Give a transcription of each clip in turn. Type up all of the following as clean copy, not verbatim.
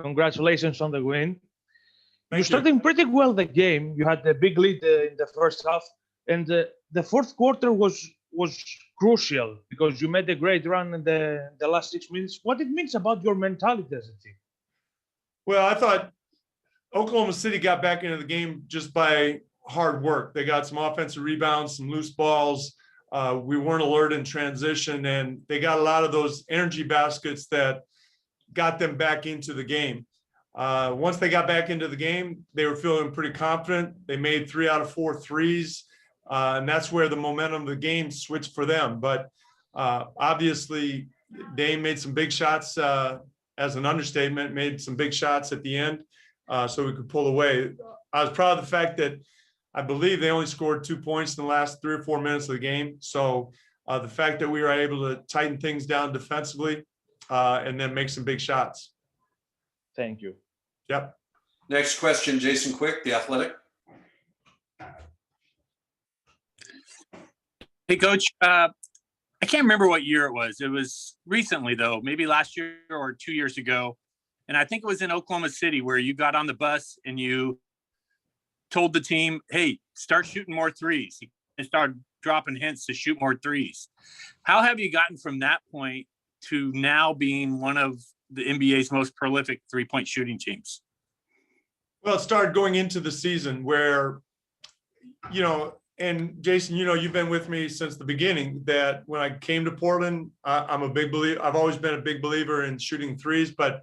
Congratulations on the win. Thank You're starting pretty well the game. You had a big lead in the first half, and the fourth quarter was crucial because you made a great run in the last 6 minutes. What it means about your mentality as a team? Well, I thought Oklahoma City got back into the game just by hard work. They got some offensive rebounds, some loose balls. We weren't alert in transition, and they got a lot of those energy baskets that got them back into the game. Once they got back into the game, they were feeling pretty confident. They made 3 out of 4 threes, and that's where the momentum of the game switched for them. But obviously, they made some big shots, as an understatement, made some big shots at the end, so we could pull away. I was proud of the fact that I believe they only scored 2 points in the last 3 or 4 minutes of the game. So the fact that we were able to tighten things down defensively and then make some big shots. Thank you. Yep. Next question, Jason Quick, The Athletic. Hey, Coach. I can't remember what year it was. It was recently, though, maybe last year or 2 years ago. And I think it was in Oklahoma City where you got on the bus and you told the team, hey, start shooting more threes. And started dropping hints to shoot more threes. How have you gotten from that point to now being one of the NBA's most prolific three-point shooting teams? Well, it started going into the season where, and Jason, you've been with me since the beginning, that when I came to Portland, I'm a big believer. I've always been a big believer in shooting threes, but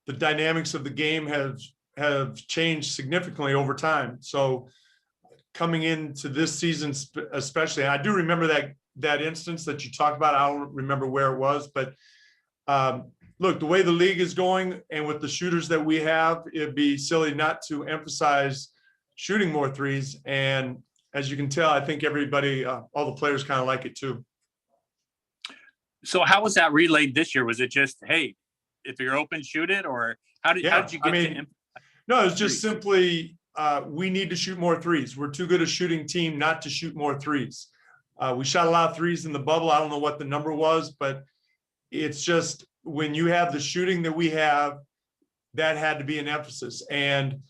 the dynamics of the game have changed significantly over time. So coming into this season, especially, I do remember that instance that you talked about. I don't remember where it was, but look, the way the league is going and with the shooters that we have, it'd be silly not to emphasize shooting more threes. And as you can tell, I think everybody, all the players kind of like it too. So how was that relayed this year? Was it just, hey, if you're open, shoot it? Or how did you get to? No, it's just simply, we need to shoot more threes. We're too good a shooting team not to shoot more threes. We shot a lot of threes in the bubble. I don't know what the number was, but it's just when you have the shooting that we have, that had to be an emphasis. And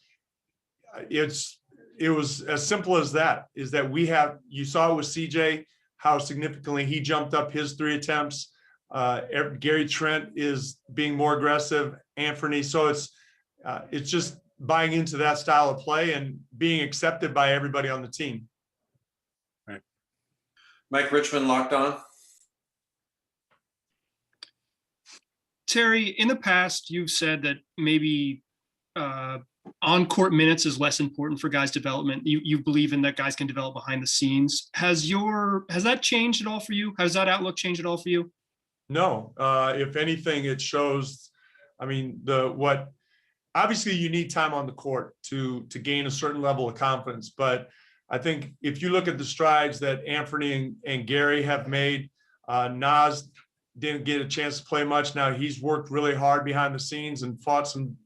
it was as simple as that, is that you saw it with CJ, how significantly he jumped up his 3 attempts. Gary Trent is being more aggressive, Anthony. So it's just buying into that style of play and being accepted by everybody on the team. Right. Mike Richmond, Locked On. Terry, in the past, you've said that maybe on-court minutes is less important for guys' development. You believe in that guys can develop behind the scenes. Has that changed at all for you? Has that outlook changed at all for you? No. If anything, it shows, obviously you need time on the court to gain a certain level of confidence. But I think if you look at the strides that Anthony and Gary have made, Nas didn't get a chance to play much. Now he's worked really hard behind the scenes and fought some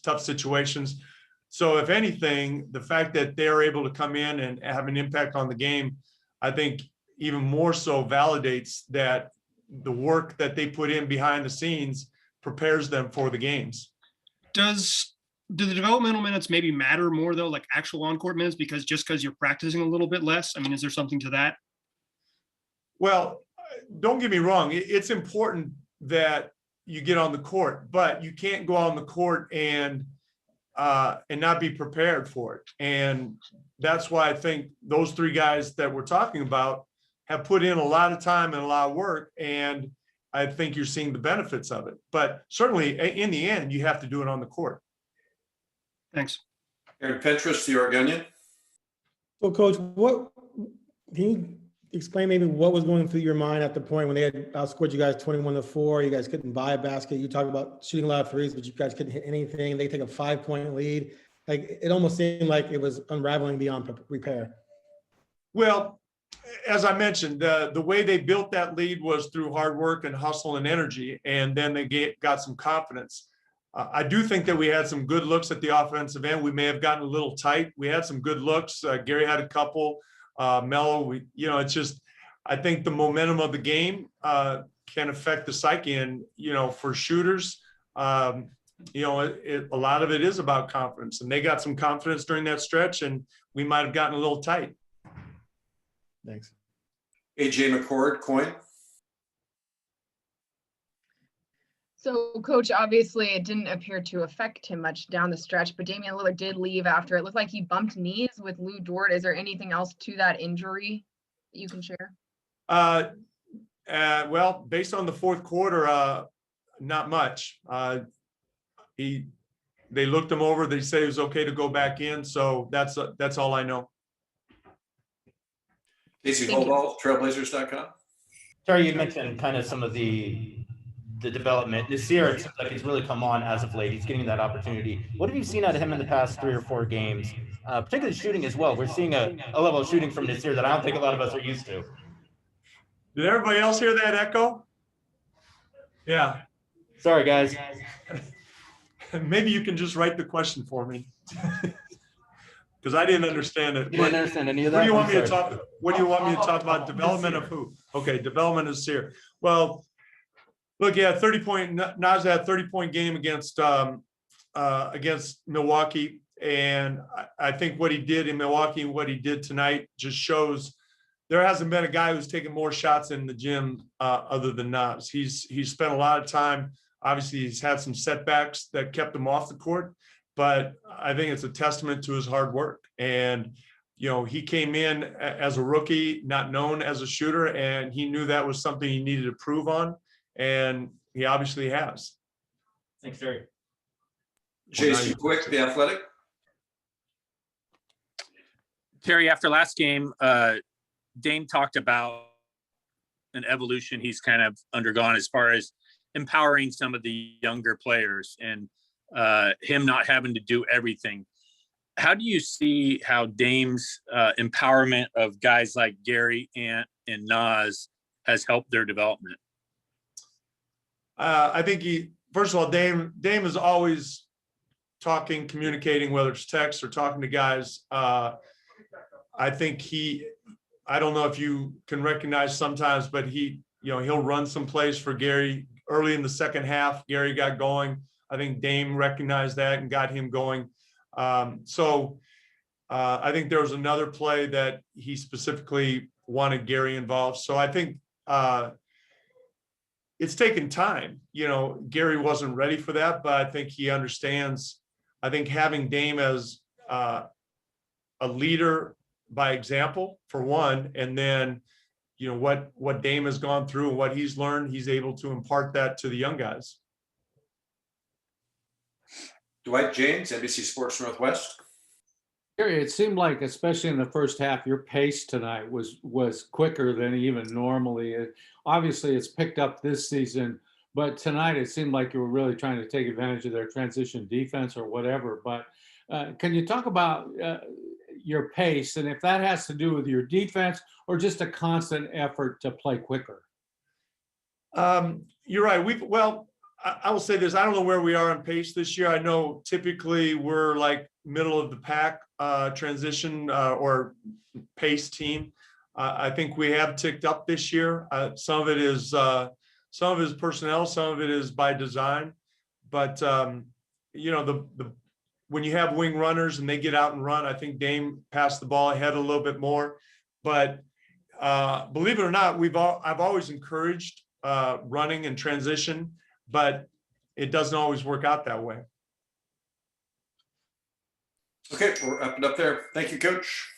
tough situations. So if anything, the fact that they're able to come in and have an impact on the game, I think even more so validates that the work that they put in behind the scenes prepares them for the games. Do the developmental minutes maybe matter more though, like actual on-court minutes, because you're practicing a little bit less? I mean, is there something to that? Well, don't get me wrong. It's important that you get on the court, but you can't go on the court and not be prepared for it. And that's why I think those 3 guys that we're talking about have put in a lot of time and a lot of work. And I think you're seeing the benefits of it. But certainly in the end, you have to do it on the court. Thanks. Aaron Pentrus, The Oregonian. So, Coach, can you explain maybe what was going through your mind at the point when they had outscored you guys 21-4? You guys couldn't buy a basket. You talked about shooting a lot of threes, but you guys couldn't hit anything. They take a 5-point lead. Like, it almost seemed like it was unraveling beyond repair. Well, as I mentioned, the way they built that lead was through hard work and hustle and energy, and then they got some confidence. I do think that we had some good looks at the offensive end. We may have gotten a little tight. We had some good looks. Gary had a couple. Mello, it's just, I think the momentum of the game can affect the psyche, and for shooters, a lot of it is about confidence, and they got some confidence during that stretch, and we might have gotten a little tight. Thanks. AJ McCord, Coin. So, Coach, obviously it didn't appear to affect him much down the stretch, but Damian Lillard did leave after. It looked like he bumped knees with Lou Dort. Is there anything else to that injury that you can share? Well, based on the fourth quarter, not much. They looked him over. They said it was okay to go back in. So that's all I know. Casey Holball, Trailblazers.com. Terry, you mentioned kind of some of the development. This year, it seems like he's really come on as of late. He's getting that opportunity. What have you seen out of him in the past 3 or 4 games? Particularly shooting as well. We're seeing a level of shooting from this year that I don't think a lot of us are used to. Did everybody else hear that echo? Yeah. Sorry, guys. Maybe you can just write the question for me. Because I didn't understand it. You didn't understand any of that? What do you want me to talk? What do you want me to talk about? Development of who? Okay, development is here. Well, look, yeah, 30-point. Nas had a 30-point game against Milwaukee, and I think what he did in Milwaukee and what he did tonight just shows there hasn't been a guy who's taken more shots in the gym other than Nas. He's spent a lot of time. Obviously, he's had some setbacks that kept him off the court, but I think it's a testament to his hard work. And, he came in as a rookie, not known as a shooter, and he knew that was something he needed to prove on. And he obviously has. Thanks, Terry. Jason Quick, The Athletic. Terry, after last game, Dame talked about an evolution he's kind of undergone as far as empowering some of the younger players and him not having to do everything. How do you see how Dame's empowerment of guys like Gary, Ant, and Nas has helped their development? I think first of all, Dame is always talking, communicating, whether it's text or talking to guys. I think I don't know if you can recognize sometimes, but he'll run some plays for Gary early in the second half. Gary got going. I think Dame recognized that and got him going. So I think there was another play that he specifically wanted Gary involved. So I think it's taken time. Gary wasn't ready for that, but I think he understands. I think having Dame as a leader by example, for one, and then what Dame has gone through and what he's learned, he's able to impart that to the young guys. Dwight James, NBC Sports Northwest. Gary, it seemed like, especially in the first half, your pace tonight was quicker than even normally. Obviously, it's picked up this season, but tonight it seemed like you were really trying to take advantage of their transition defense or whatever. But can you talk about your pace and if that has to do with your defense or just a constant effort to play quicker? You're right. I will say this. I don't know where we are on pace this year. I know typically we're like middle of the pack transition or pace team. I think we have ticked up this year. Some of it is personnel, some of it is by design. But when you have wing runners and they get out and run, I think Dame passed the ball ahead a little bit more. But believe it or not, I've always encouraged running and transition, but it doesn't always work out that way. Okay, we're wrapping up there. Thank you, Coach.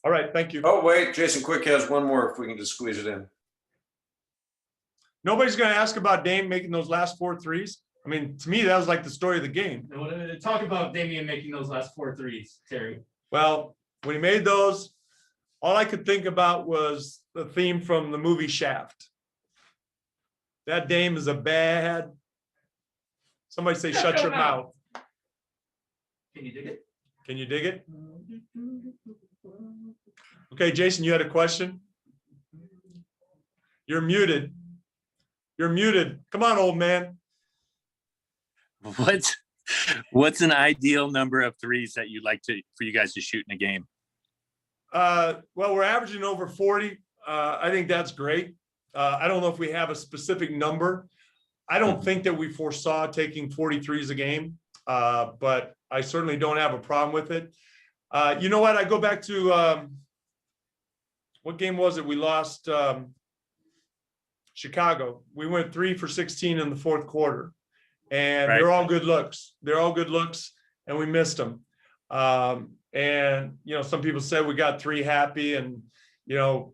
All right, thank you. Oh, wait, Jason Quick has one more if we can just squeeze it in. Nobody's going to ask about Dame making those last 4 threes. I mean, to me, that was like the story of the game. Talk about Damian making those last 4 threes, Terry. Well, when he made those, all I could think about was the theme from the movie Shaft. That Dame is a bad. Somebody say, shut your mouth. Can you dig it? Can you dig it? Okay, Jason, you had a question? You're muted. You're muted. Come on, old man. What's an ideal number of threes that you'd like for you guys to shoot in a game? Well, we're averaging over 40. I think that's great. I don't know if we have a specific number. I don't think that we foresaw taking 43s a game, but I certainly don't have a problem with it. You know what? I go back to what game was it? We lost Chicago. We went 3 for 16 in the fourth quarter, and they're all good looks. They're all good looks, and we missed them. And you know, some people said we got 3 happy, and you know,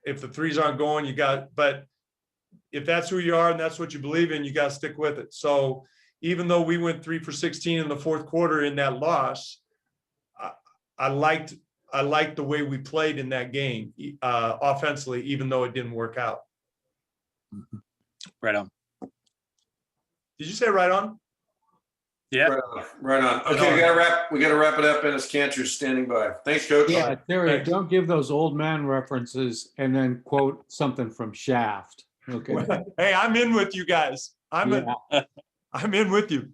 if the 3s aren't going, you got. But if that's who you are and that's what you believe in, you got to stick with it. So even though we went 3 for 16 in the fourth quarter in that loss, I liked the way we played in that game offensively, even though it didn't work out. Right on. Did you say right on? Yeah. Right on. Okay, we gotta wrap it up, and it's Cantor's standing by. Thanks, Coach. Yeah, Terry, Thanks. don't give those old man references and then quote something from Shaft. Okay. Hey, I'm in with you guys. I'm Yeah. in with you.